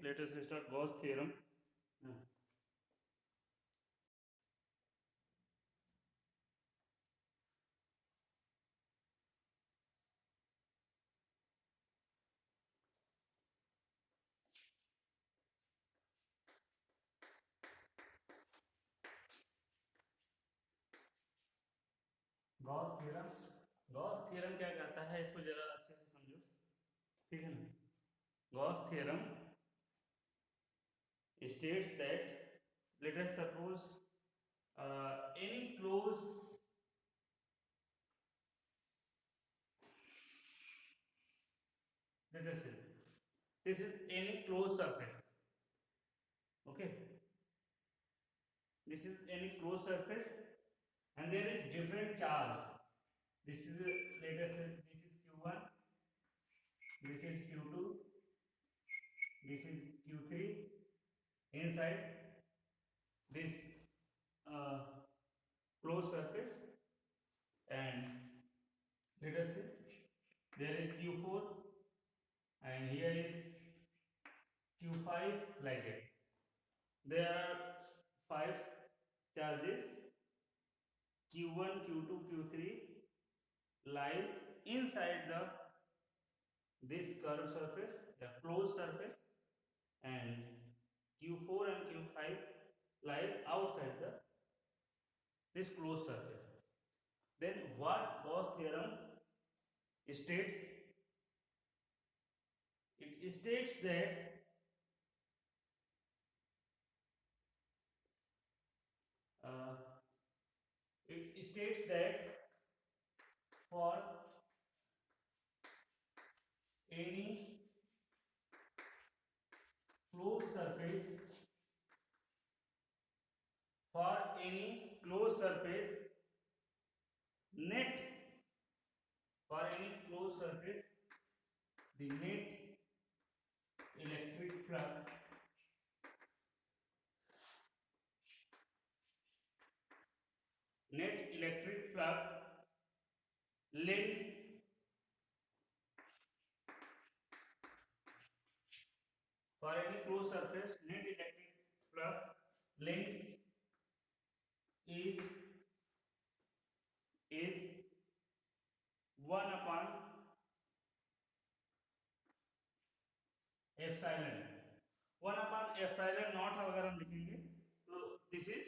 let us start Gauss theorem. Gauss theorem क्या कहता है, इसको जरा अच्छे से समझो, ठीक है ना। Gauss theorem states that, let us suppose any closed let us say this is any closed surface, okay, this is any closed surface and there is different charge. This is let us say this is q1, this is q2, this is q3 inside this uh, closed surface, and let us say there is q4 and here is q5, like that. There are 5 charges, q1, q2, q3 lies inside the this curved surface, the closed surface, and q4 and q5 lie outside the this closed surface. Then what Gauss theorem states? It states that uh, it states that for any closed surface, net for any closed surface, the net electric flux linked for any closed surface, net electric flux linked is 1 upon epsilon 1 upon epsilon naught अगर हम लिखेंगे तो this is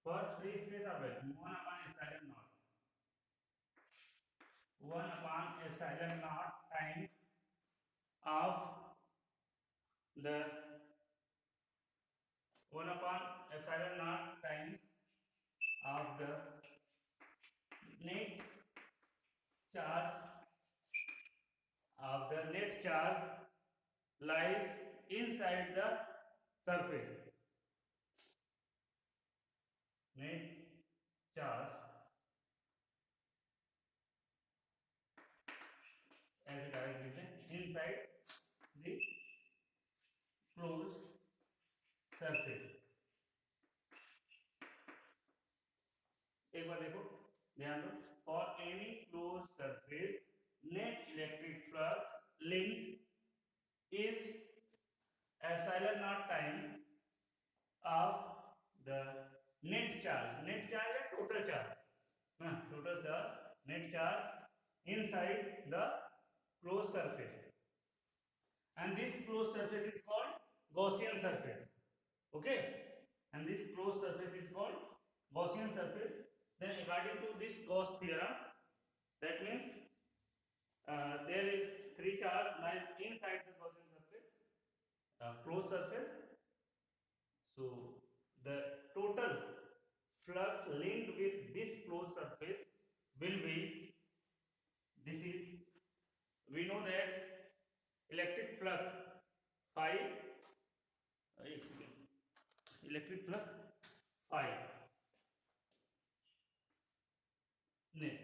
for free space available 1 upon epsilon naught 1 upon epsilon naught times of the 1 upon epsilon naught times of the net charge lies inside the surface. Net charge as it is written inside the closed surface. एक बार देखो, ध्यान दो, for any close surface net electric flux link is epsilon naught times of the net charge है total charge, total charge, net charge inside the closed surface, and this closed surface is called Gaussian surface, okay, and this closed surface is called Gaussian surface. Then according to this Gauss theorem, that means there is 3 charge lies inside the Gaussian surface, closed surface. So the total flux linked with this closed surface will be, this is, we know that electric flux phi, electric flux phi net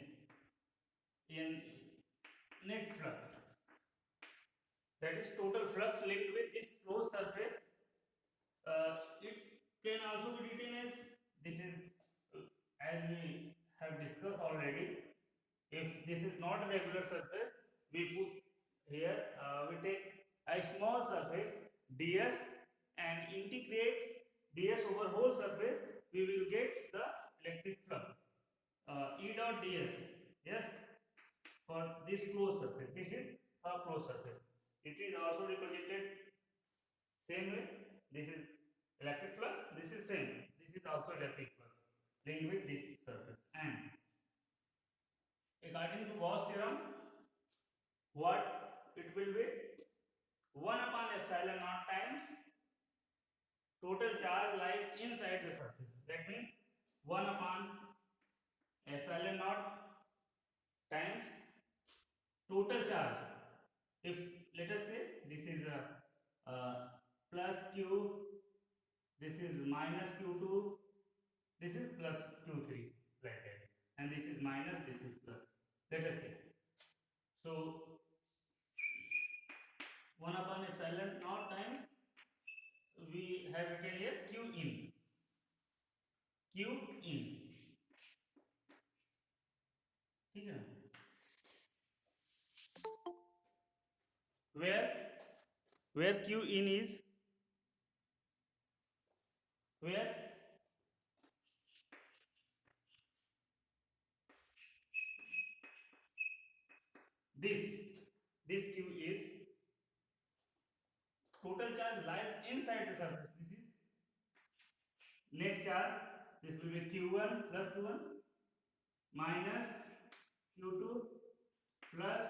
in net flux, that is total flux linked with this closed surface. It can also be written as, this is as we have discussed already, if this is not a regular surface, we put here, we take a small surface ds and integrate ds over whole surface, we will get the electric flux. E dot ds, yes, for this closed surface. This is a closed surface. It is also represented same way. This is electric flux. This is same. This is also electric flux linked with this surface. And according to Gauss theorem, what it will be? 1 upon epsilon naught times total charge lies inside the surface. That means 1 upon epsilon naught times total charge. If let us say this is a plus q, this is minus q2, this is plus q3, like that, and this is minus, this is plus. Let us say so 1 upon epsilon naught times we have written here q in, q in, ठीक है ना, where q in is where this q is total charge lies inside the surface. This is net charge. This will be q1 plus q1 minus q2 plus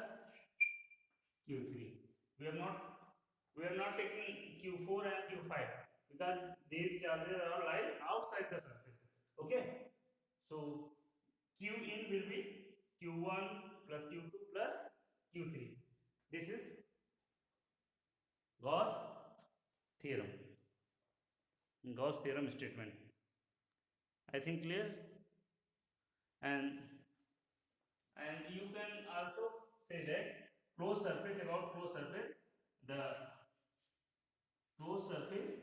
q3. We are not taking q4 and q5 because these charges are lying outside the surface. Okay, so q in will be q1 plus q2 plus q3. This is Gauss theorem. Gauss theorem statement. I think clear. And you can also say that closed surface, about closed surface, the closed surface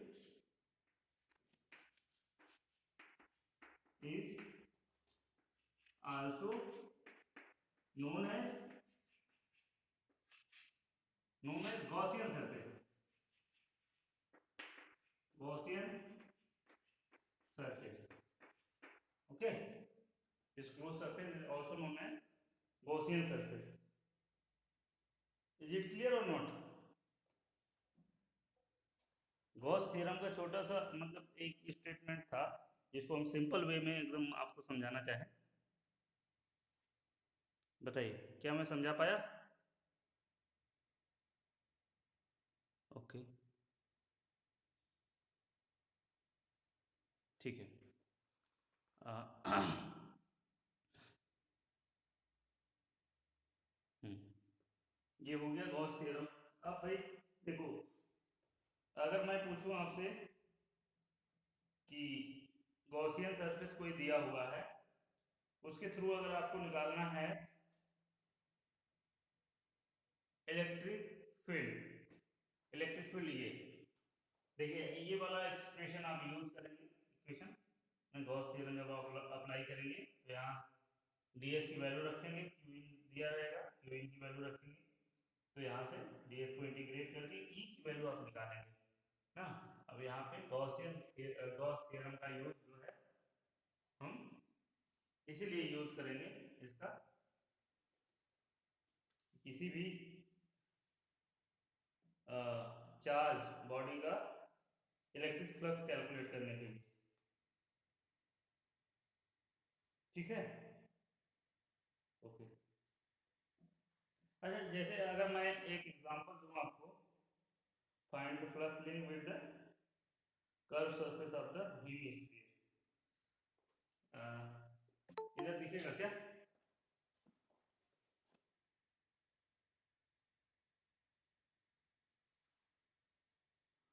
is also known as Gaussian surface. Gaussian surface. Okay, this closed surface is also known as Gaussian surface. Is it clear or not? Gauss theorem का छोटा सा मतलब एक statement था जिसको हम simple way में एकदम आपको समझाना चाहें. बताइए, क्या मैं समझा पाया? ओके, ठीक है. ये हो गया गॉस थ्योरम. अब भाई देखो, अगर मैं पूछूं आपसे कि गॉसियन सरफेस कोई दिया हुआ है, उसके थ्रू अगर आपको निकालना है इलेक्ट्रिक फील्ड, ये देखिए, ये वाला एक्सप्रेशन आप यूज करेंगे. इक्वेशन गॉस थ्योरम जब आप अप्लाई करेंगे तो यहाँ ds की वैल्यू रखेंगे, q in दिया रहेगा, q in की वैल्यू रखेंगे, तो यहाँ से ds को इंटीग्रेट करके e की वैल्यू आप निकालेंगे ना. अब यहाँ पे गॉस थ्योरम का यूज जो है हम इसीलिए यूज करेंगे इसका, किसी भी चार्ज बॉडी का इलेक्ट्रिक फ्लक्स कैलकुलेट करने के लिए. ठीक है, ओके. अच्छा, जैसे अगर मैं एक एग्जांपल दूं आपको, find the flux link with the curve surface of the hemisphere. इधर दिखेगा क्या?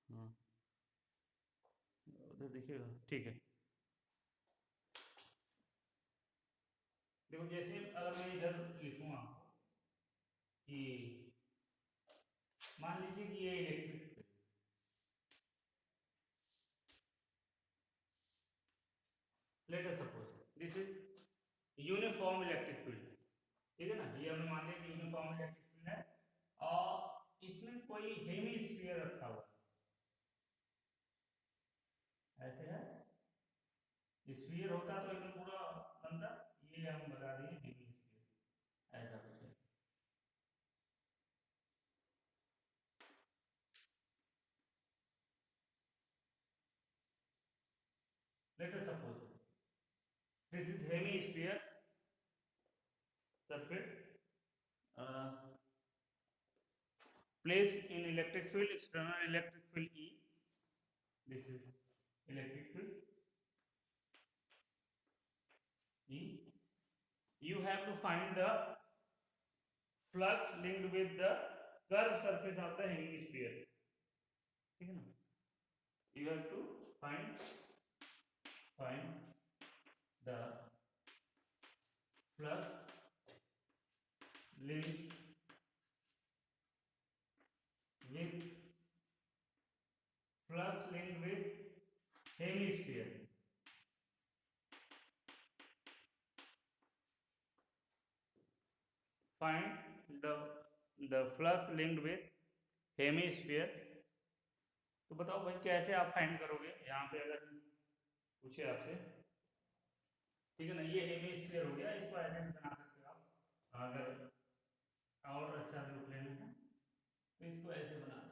हाँ, उधर दिखेगा, ठीक है. देखो, जैसे अगर मैं इधर लिखूं आपको कि मान लीजिए कि ये electric, late us suppose this is uniform electric field. ठीक है ना, ये हमें मान लिया कि यूनिफॉर्म इलेक्ट्रिक फील्ड है और इसमें कोई हेमिस्फीयर रखा हुआ है. स्फीयर होता तो एकदम पूरा बनता, ये हम बता दिए हेमी स्फीयर, ऐसा कुछ है। Let us suppose this is hemisphere surface placed in electric field, external electric field E. This is electric field E. You have to find the flux linked with the curved surface of the hemisphere. ठीक है ना? You have to find the flux linked with hemisphere. Find the flux linked with hemisphere. तो बताओ भाई कैसे आप find करोगे? यहाँ पे अगर पूछे आपसे, ठीक है ना, ये हेमिस्फीयर हो गया, इसको ऐसे भी बना सकते हो आप, अगर और अच्छा लुक लेना है तो इसको ऐसे बना दो।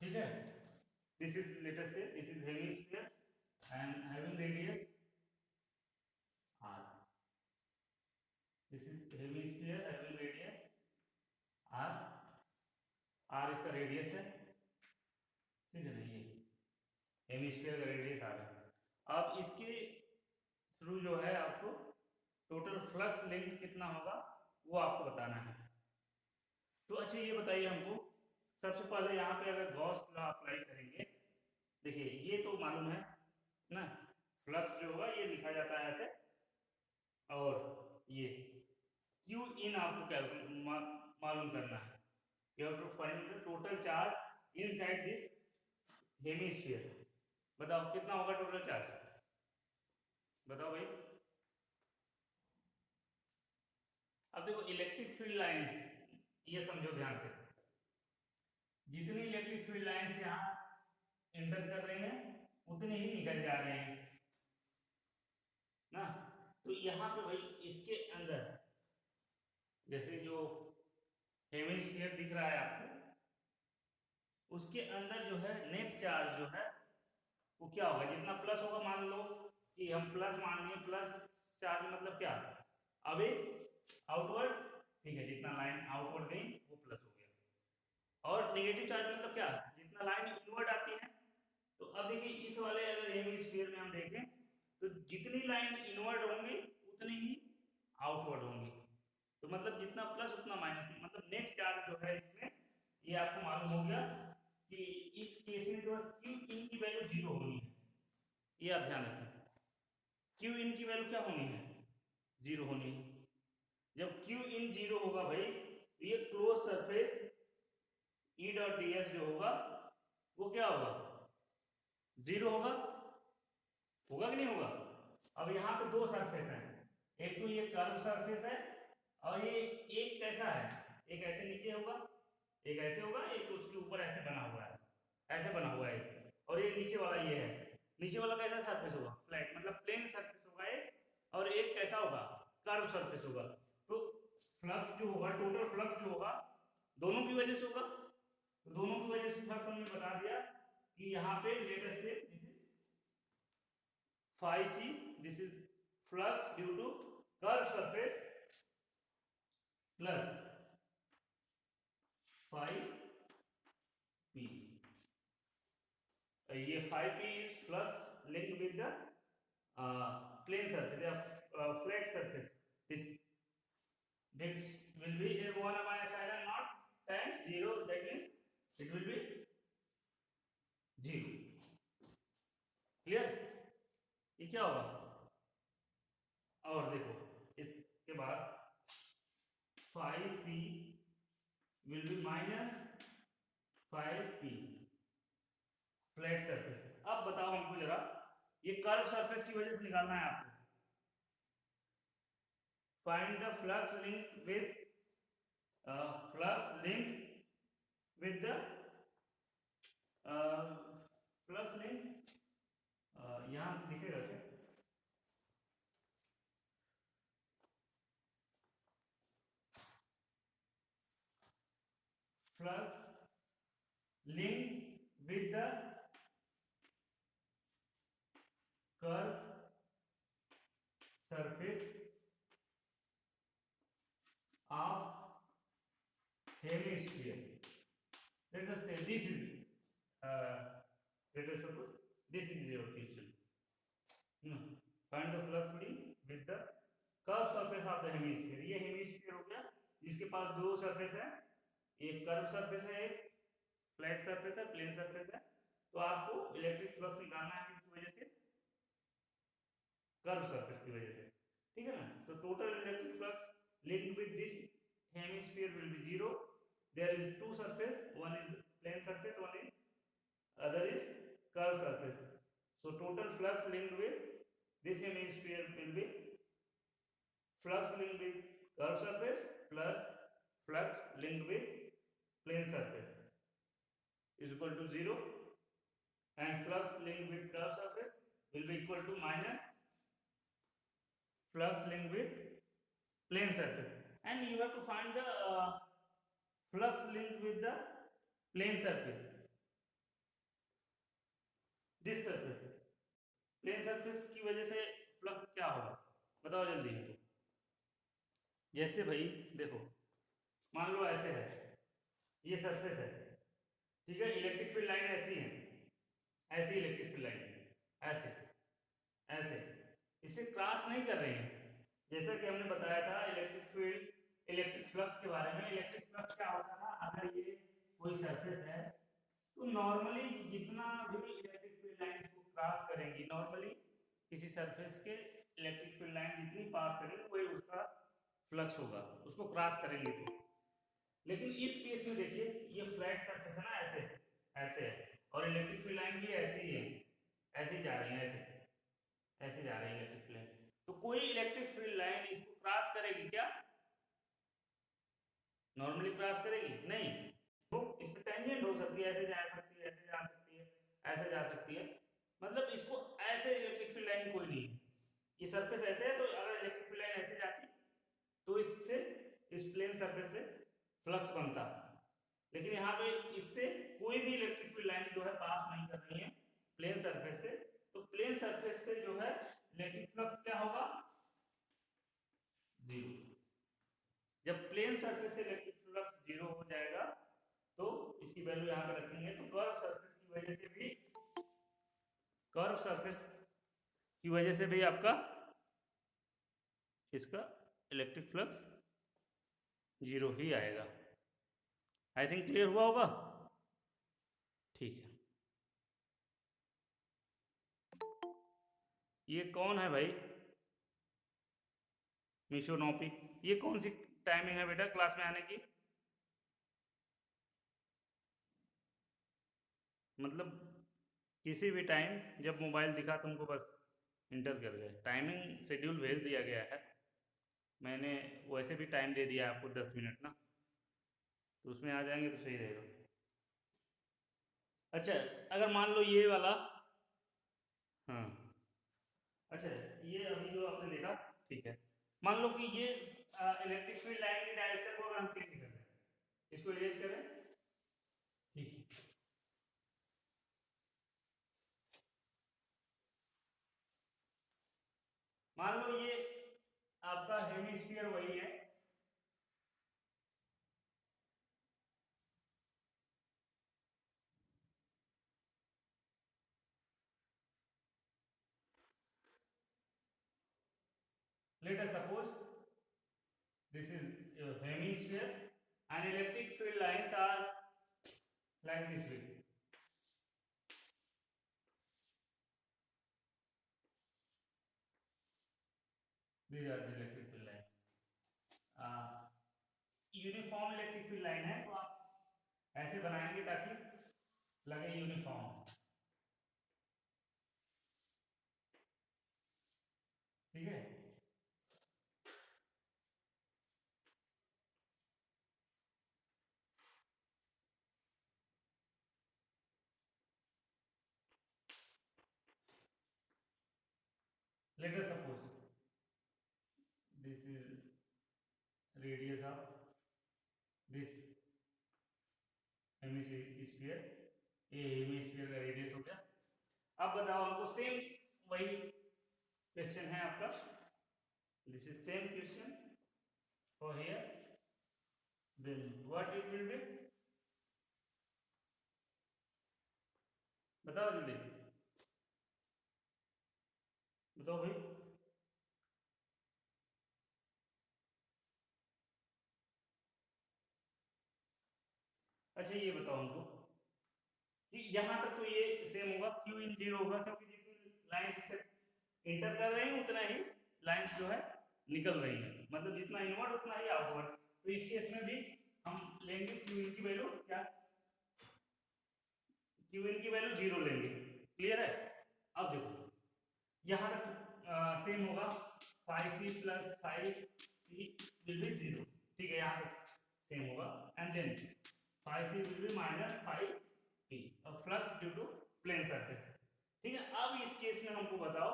ठीक है, दिस इज लेट अस से this is hemisphere and having radius r. This is hemisphere having radius r. r इसका रेडियस है, ठीक है ना, ये हेमिस्फीयर का रेडियस r है। अब इसके थ्रू जो है आपको टोटल फ्लक्स लिंक कितना होगा वो आपको बताना है। तो अच्छा ये बताइए हमको, सबसे पहले यहाँ पे अगर गॉस लॉ अप्लाई करेंगे, देखिए ये तो मालूम है ना, फ्लक्स जो होगा ये लिखा जाता है ऐसे, और ये क्यू इन आपको मालूम करना है। You have to find the total charge inside this hemisphere. बताओ कितना होगा टोटल चार्ज, बताओ भाई। अब देखो इलेक्ट्रिक फील्ड लाइंस, ये समझो ध्यान से, जितनी इलेक्ट्रिक फील्ड लाइंस यहाँ एंटर कर रहे हैं उतने ही निकल जा रहे हैं ना। तो यहाँ पे भाई इसके अंदर जैसे जो हेमिस्फीयर दिख रहा है आपको, उसके अंदर जो है नेट चार्ज जो है वो क्या होगा, जितना प्लस होगा, मान लो कि हम प्लस मान लिए, प्लस चार्ज मतलब क्या, अवे आउटवर्ड, ठीक है, जितना लाइन आउटवर्ड गई वो प्लस हो गया, और नेगेटिव चार्ज मतलब क्या, जितना लाइन इनवर्ड आती है। तो अब देखिए इस वाले अगर हेमिस्फीयर में हम देखें तो जितनी लाइन इनवर्ड होंगी उतनी ही आउटवर्ड होंगी, तो मतलब जितना प्लस उतना माइनस, मतलब नेट चार्ज जो है इसमें, ये आपको मालूम हो गया कि इस केस में जो क्यू इन की वैल्यू जीरो होनी है, ये आप ध्यान रखें, क्यू इन की वैल्यू क्या होनी है, जीरो होनी है। जब क्यू इन जीरो होगा भाई तो ये close surface E dot D S जो होगा वो क्या होगा, जीरो होगा, होगा कि नहीं होगा। अब यहाँ पे दो सरफेस है, एक तो ये कर्व सरफेस है, और ये एक कैसा है, एक ऐसे नीचे होगा, एक ऐसे होगा, एक उसके ऊपर ऐसे बना हुआ है, ऐसे बना हुआ है ऐसे, और ये नीचे वाला ये है, नीचे वाला कैसा सरफेस होगा, फ्लैट मतलब प्लेन सरफेस होगा एक, और एक कैसा होगा, कर्व सरफेस होगा। तो फ्लक्स जो होगा, टोटल फ्लक्स जो होगा दोनों की वजह से होगा, तो दोनों की वजह से फ्लक्स हमने बता दिया कि यहाँ पे लेट अस से this is phi c, this is flux due to curved surface, plus phi p, ये phi p is flux linked with the plane surface या flat surface, this will be 1 minus epsilon naught times 0, that means it will be 0, clear, ये क्या होगा। और देखो इसके बाद phi c will be minus 5p flat surface. अब बताओ हमको जरा, ये कर्व सरफेस की वजह से निकालना है आपको। Find the flux link with the flux link, यहाँ दिखेगा क्या? Flux link with the curve surface of hemisphere. Let us say this is let us suppose this is your question. Find the flux link with the curved surface of the hemisphere. ये hemisphere हो गया जिसके पास दो surface है, एक curve surface है, एक flat surface है, प्लेन सरफेस है। तो आपको इलेक्ट्रिक फ्लक्स निकालना है किसकी वजह से? कर्व सरफेस की वजह से, ठीक है ना। तो total electric flux linked with this hemisphere will be 0. There is two surface, one is plane surface, one is other is curved surface. So total flux linked with this hemisphere will be flux linked with curved surface plus flux linked with plane surface is equal to 0, and flux linked with curved surface will be equal to minus flux linked with plane surface. And you have to find the flux linked with the plane surface, this surface, plane surface की वजह से flux क्या होगा बताओ जल्दी हमको। जैसे भाई देखो, मान लो ऐसे है, ये सरफेस है, ठीक है, इलेक्ट्रिक फील्ड लाइन ऐसी है, ऐसी इलेक्ट्रिक फील्ड लाइन ऐसे ऐसे, इससे क्रॉस नहीं कर रही है। जैसा कि हमने बताया था इलेक्ट्रिक फील्ड, इलेक्ट्रिक फ्लक्स के बारे में। इलेक्ट्रिक फ्लक्स क्या होता था, अगर ये कोई सरफेस है तो नॉर्मली जितना भी इलेक्ट्रिक फील्ड लाइन इसको क्रॉस करेंगी, नॉर्मली किसी सरफेस के इलेक्ट्रिक फील्ड लाइन जितनी पास करेंगे वही उसका फ्लक्स होगा, उसको क्रॉस करेंगे तो। लेकिन इस केस में देखिए, ये फ्लैट सरफेस है ना, ऐसे ऐसे है, और इलेक्ट्रिक फील्ड लाइन भी ऐसी ही है, ऐसे जा रही है, ऐसे जा रही है इलेक्ट्रिक फील्ड लाइन। तो कोई इलेक्ट्रिक फील्ड लाइन इसको क्रॉस करेगी क्या? नॉर्मली क्रॉस करेगी नहीं, तो इस पे टेंजेंट हो सकती है, ऐसे जा सकती है, ऐसे जा सकती है, ऐसे जा सकती है, मतलब इसको ऐसे इलेक्ट्रिक फील्ड लाइन कोई नहीं है। ये सरफेस ऐसे है, तो अगर इलेक्ट्रिक फील्ड लाइन ऐसे जाती तो इससे, इस प्लेन सरफेस से फ्लक्स बनता, लेकिन यहाँ पे इससे कोई भी इलेक्ट्रिक फील्ड लाइन जो है पास नहीं कर रही है प्लेन सरफेस से। तो प्लेन सरफेस से जो है इलेक्ट्रिक फ्लक्स क्या होगा? 0। जब प्लेन सरफेस से इलेक्ट्रिक फ्लक्स 0 हो जाएगा तो इसकी वैल्यू यहाँ पे रखेंगे, तो कर्व सरफेस की वजह से भी, कर्व सरफेस की वजह से भी आपका इसका इलेक्ट्रिक फ्लक्स 0 ही आएगा। आई थिंक क्लियर हुआ होगा, ठीक है। ये कौन है भाई? मिशोनोपी, ये कौन सी टाइमिंग है बेटा क्लास में आने की? मतलब किसी भी टाइम जब मोबाइल दिखा तुमको बस इंटर कर गए। टाइमिंग शेड्यूल भेज दिया गया है, मैंने वैसे भी टाइम दे दिया आपको 10 मिनट ना, तो उसमें आ जाएंगे तो सही रहेगा। अच्छा, अगर मान लो ये वाला, हाँ अच्छा, ये अभी जो आपने देखा, ठीक है, मान लो कि ये इलेक्ट्रिक फील्ड लाइन की डायरेक्शन को अगर हम चेंज कर रहे हैं, इसको इरेज करें, ठीक है, मान लो ये आपका हेमिस्फीयर वही है, let us suppose this is your hemisphere and electric field lines are like this way. These are the electric field lines. Uniform electric field line है, तो आप ऐसे बनाएंगे ताकि लगे यूनिफॉर्म। ठीक है, let us suppose this is radius of this hemisphere, ये हेमिस्फीयर का रेडियस हो गया। अब बताओ हमको सेम वही क्वेश्चन है आपका, this is same question for here, then what it will be, बताओ जल्दी बताओ भाई। अच्छा ये बताओ हमको कि यहाँ तक तो ये सेम होगा, क्यू इन जीरो होगा, क्योंकि जितनी लाइंस इससे इंटर कर रही हैं उतना ही लाइंस जो है निकल रही है, मतलब जितना इनवर्ड उतना ही आउटवर्ड। तो इस केस में भी हम लेंगे क्यू इन की वैल्यू क्या, क्यू इन की वैल्यू जीरो लेंगे, क्लियर है। अब देखो यहाँ तक सेम होगा, five C plus five C will be zero, ठीक है, यहाँ तक सेम होगा, and then five C will be minus five P, flux due to plane surface. ठीक है, अब इस केस में हमको बताओ,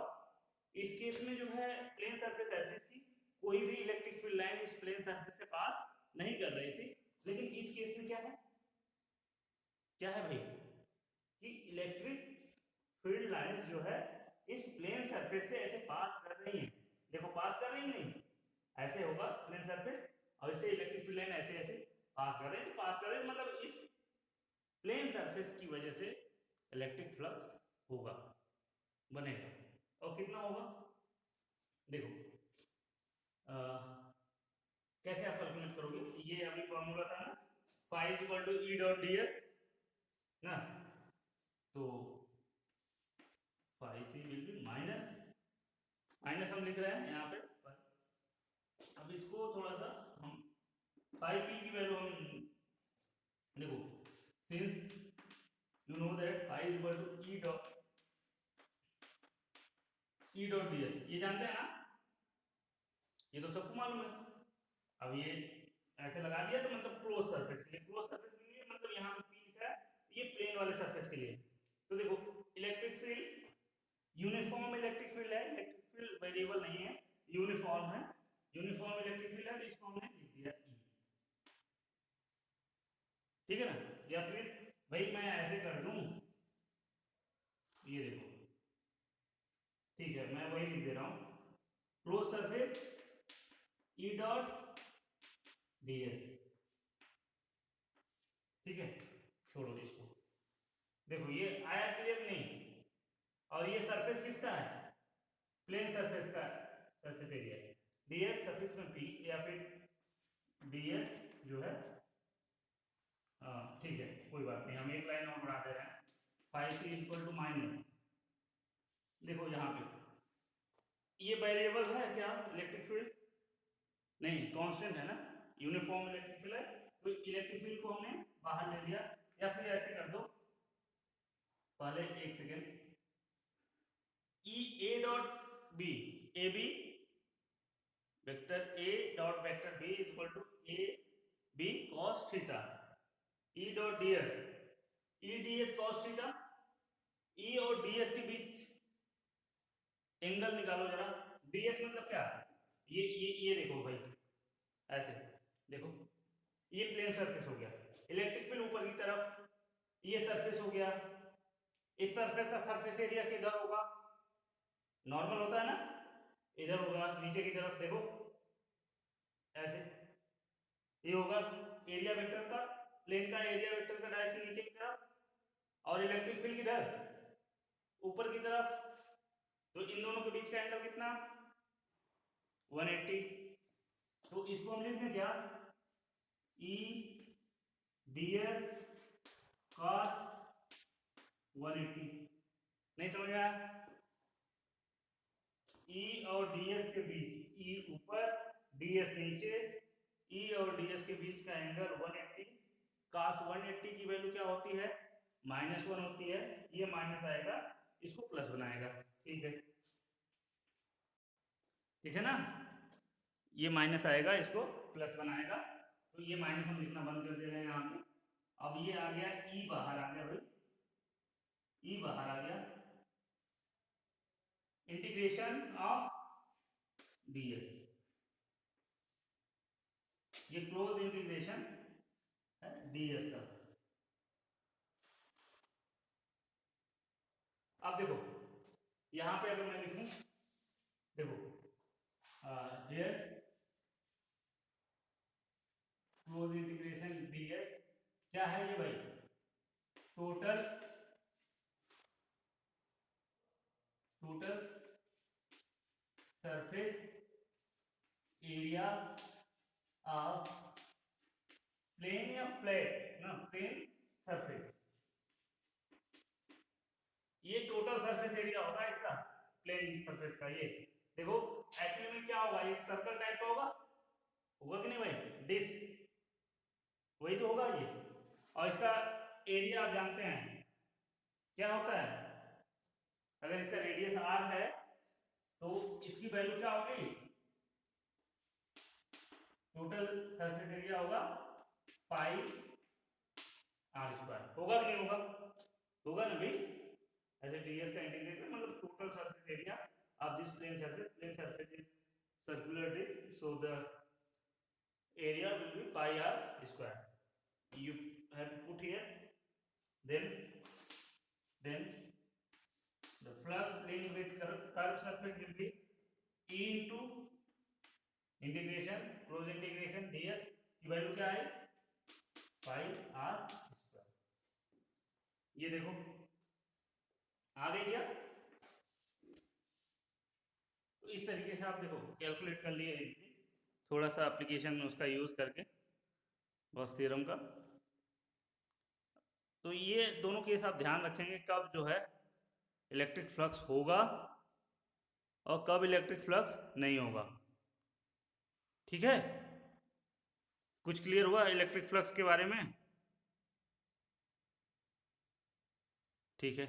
इस केस में जो है प्लेन सरफेस ऐसी थी, कोई भी इलेक्ट्रिक फील्ड लाइन इस प्लेन सरफेस से पास नहीं कर रही थी, लेकिन इस केस में क्या है, क्या है भाई, कि इलेक्ट्रिक फील्ड लाइंस जो है इस प्लेन सरफेस से ऐसे पास कर रही हैं, देखो पास कर रही नहीं, ऐसे होगा प्लेन सरफेस, और इसे इलेक्ट्रिक फील्ड लाइन ऐसे ऐसे पास कर रहे हैं, पास कर रहे हैं मतलब इस प्लेन सरफेस की वजह से इलेक्ट्रिक फ्लक्स होगा, बनेगा। और कितना होगा देखो, कैसे आप कैलकुलेट करोगे, ये अभी फॉर्मूला था ना, phi is equal to E dot D S ना, तो phi C will be minus, minus हम लिख रहे हैं यहाँ पे, अब इसको थोड़ा सा हम फाई पी की वैल्यू हम देखो, since you know that phi is equal to E dot D S, ये जानते हैं ना, ये तो सबको मालूम है। अब ये ऐसे लगा दिया तो मतलब क्लोज सरफेस के लिए, क्लोज सरफेस के लिए मतलब यहाँ पे पी लिखा है, ये प्लेन वाले सरफेस के लिए। तो देखो electric field uniform electric field है, इलेक्ट्रिक फील्ड वेरिएबल नहीं है, यूनिफॉर्म है, यूनिफॉर्म इलेक्ट्रिक फील्ड है, तो इसको हमने लिख दिया ई, ठीक है ना। या फिर भाई मैं ऐसे कर दूं, ये देखो, ठीक है, मैं वही लिख दे रहा हूं, close surface E dot D S, ठीक है, छोड़ो इसको, देखो ये आया क्लियर नहीं, और ये सरफेस किसका है, प्लेन सरफेस का सरफेस एरिया, डीएस सफिक्स में पी, या फिर डीएस जो है, ठीक है कोई बात नहीं, हम एक लाइन और बढ़ा दे रहे हैं, five C equal to minus, देखो यहाँ पे ये वेरिएबल है क्या, इलेक्ट्रिक फील्ड नहीं, कांस्टेंट है ना, यूनिफॉर्म इलेक्ट्रिक फील्ड है, तो इलेक्ट्रिक फील्ड को हमने बाहर ले लिया, या फिर ऐसे कर दो, पहले एक second, E A dot B, A B vector A dot vector B is equal to A B cos theta, E dot D S, E D S cos theta, E और डी एस के बीच angle निकालो जरा, D S मतलब क्या, ये देखो भाई, ऐसे देखो, ये प्लेन सरफेस हो गया, इलेक्ट्रिक फील्ड ऊपर की तरफ, ये सरफेस हो गया, इस सरफेस का सरफेस एरिया किधर होगा, नॉर्मल होता है ना, इधर होगा, नीचे की तरफ देखो ऐसे, ये होगा एरिया वेक्टर का, प्लेन का एरिया वेक्टर का डायरेक्शन नीचे की तरफ, और इलेक्ट्रिक फील्ड किधर, ऊपर की तरफ, तो इन दोनों के बीच का एंगल कितना, 180, तो इसको हम लिखते हैं क्या, ई डी एस कॉस 180, नहीं समझ में आया, ई और डी एस के बीच, ई ऊपर डी एस नीचे, ई और डी एस के बीच का एंगल 180 cos 180 की वैल्यू क्या होती है, -1 होती है, ये माइनस आएगा, इसको प्लस बनाएगा। ठीक है, ठीक है ना, ये माइनस आएगा, इसको प्लस बनाएगा, तो ये माइनस हम लिखना बंद कर दे रहे हैं यहाँ पे। अब ये आ गया ई बाहर आ गया भाई, ई बाहर आ गया, इंटीग्रेशन ऑफ डीएस, ये क्लोज इंटीग्रेशन है डीएस का। अब देखो यहां पे अगर मैं लिखूं, देखो हियर क्लोज इंटीग्रेशन डीएस क्या है ये भाई, total surface area of plane या फ्लैट ना, प्लेन सरफेस, ये टोटल सरफेस एरिया होगा इसका, प्लेन सरफेस का। ये देखो एक्चुअली में क्या होगा, एक सर्कल टाइप का होगा, होगा कि नहीं भाई, डिश वही तो होगा ये, और इसका एरिया आप जानते हैं क्या होता है, अगर इसका रेडियस r है तो इसकी वैल्यू क्या होगी, टोटल सरफेस एरिया होगा पाई r स्क्वायर, होगा कि नहीं होगा, होगा ना भाई, ऐसे ds का इंटीग्रेट मतलब total surface area of this plane surface is circular disc, so the area will be pi r square, you have to put here, then the flux linked with curved surface will be e into integration close integration ds की value क्या है, पाई r square. ये देखो आ गई क्या, तो इस तरीके से आप देखो कैलकुलेट कर लिए, थोड़ा सा एप्लीकेशन उसका यूज करके गॉस थ्योरम का। तो ये दोनों केस आप ध्यान रखेंगे कब जो है इलेक्ट्रिक फ्लक्स होगा और कब इलेक्ट्रिक फ्लक्स नहीं होगा। ठीक है, कुछ क्लियर हुआ इलेक्ट्रिक फ्लक्स के बारे में, ठीक है।